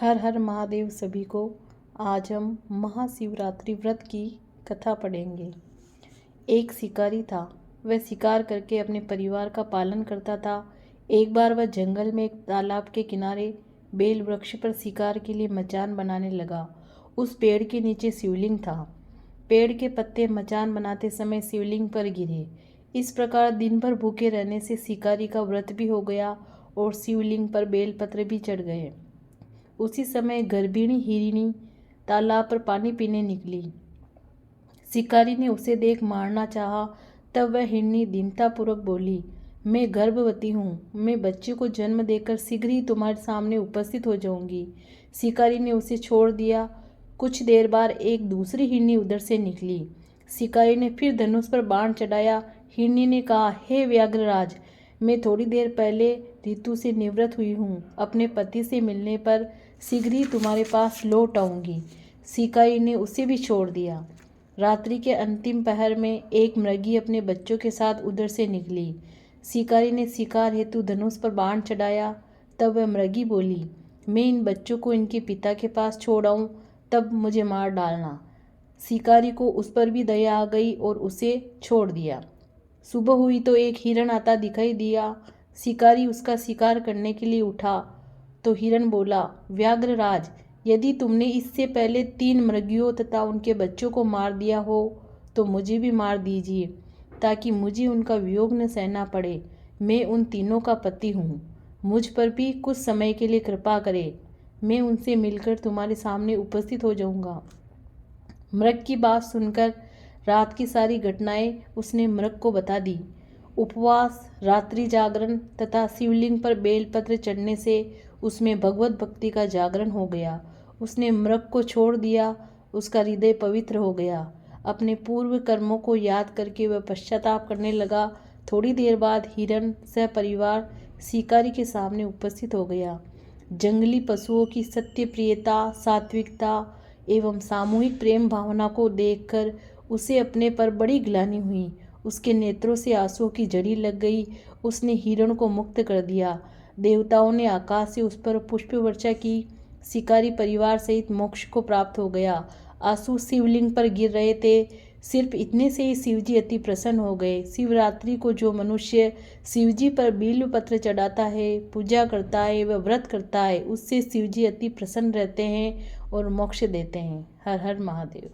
हर हर महादेव सभी को। आज हम महाशिवरात्रि व्रत की कथा पढ़ेंगे। एक शिकारी था। वह शिकार करके अपने परिवार का पालन करता था। एक बार वह जंगल में एक तालाब के किनारे बेल वृक्ष पर शिकार के लिए मचान बनाने लगा। उस पेड़ के नीचे शिवलिंग था। पेड़ के पत्ते मचान बनाते समय शिवलिंग पर गिरे। इस प्रकार दिन भर भूखे रहने से शिकारी का व्रत भी हो गया और शिवलिंग पर बेलपत्र भी चढ़ गए। उसी समय गर्भिणी हिरणी तालाब पर पानी पीने निकली। शिकारी ने उसे देख मारना चाहा, तब वह हिरणी दीनतापूर्वक बोली, मैं गर्भवती हूँ, मैं बच्चे को जन्म देकर शीघ्र ही तुम्हारे सामने उपस्थित हो जाऊंगी। शिकारी ने उसे छोड़ दिया। कुछ देर बाद एक दूसरी हिरणी उधर से निकली। शिकारी ने फिर धनुष पर बाण चढ़ाया। हिरणी ने कहा, हे व्याघ्रराज, मैं थोड़ी देर पहले ऋतु से निवृत्त हुई हूँ। अपने पति से मिलने पर शीघ्र ही तुम्हारे पास लौट आऊंगी। शिकारी ने उसे भी छोड़ दिया। रात्रि के अंतिम पहर में एक मृगी अपने बच्चों के साथ उधर से निकली। शिकारी ने शिकार हेतु धनुष पर बाण चढ़ाया। तब वह मृगी बोली, मैं इन बच्चों को इनके पिता के पास छोड़ आऊं, तब मुझे मार डालना। शिकारी को उस पर भी दया आ गई और उसे छोड़ दिया। सुबह हुई तो एक हिरण आता दिखाई दिया। शिकारी उसका शिकार करने के लिए उठा तो हिरण बोला, व्याघ्रराज, यदि तुमने इससे पहले 3 मृगियों तथा उनके बच्चों को मार दिया हो तो मुझे भी मार दीजिए, ताकि मुझे उनका वियोग न सहना पड़े। मैं उन तीनों का पति हूँ। मुझ पर भी कुछ समय के लिए कृपा करें। मैं उनसे मिलकर तुम्हारे सामने उपस्थित हो जाऊँगा। मृग की बात सुनकर रात की सारी घटनाएं उसने मृग को बता दी। उपवास, रात्रि जागरण तथा शिवलिंग पर बेलपत्र चढ़ने से उसमें भगवत भक्ति का जागरण हो गया। उसने मृग को छोड़ दिया। उसका हृदय पवित्र हो गया। अपने पूर्व कर्मों को याद करके वह पश्चाताप करने लगा। थोड़ी देर बाद हिरण सपरिवार शिकारी के सामने उपस्थित हो गया। जंगली पशुओं की सत्यप्रियता, सात्विकता एवं सामूहिक प्रेम भावना को देखकर उसे अपने पर बड़ी ग्लानि हुई। उसके नेत्रों से आंसुओं की झड़ी लग गई। उसने हिरण को मुक्त कर दिया। देवताओं ने आकाश से उस पर पुष्प वर्षा की। शिकारी परिवार सहित मोक्ष को प्राप्त हो गया। आंसू शिवलिंग पर गिर रहे थे। सिर्फ इतने से ही शिवजी अति प्रसन्न हो गए। शिवरात्रि को जो मनुष्य शिवजी पर बिल्व पत्र चढ़ाता है, पूजा करता है व व्रत करता है, उससे शिवजी अति प्रसन्न रहते हैं और मोक्ष देते हैं। हर हर महादेव।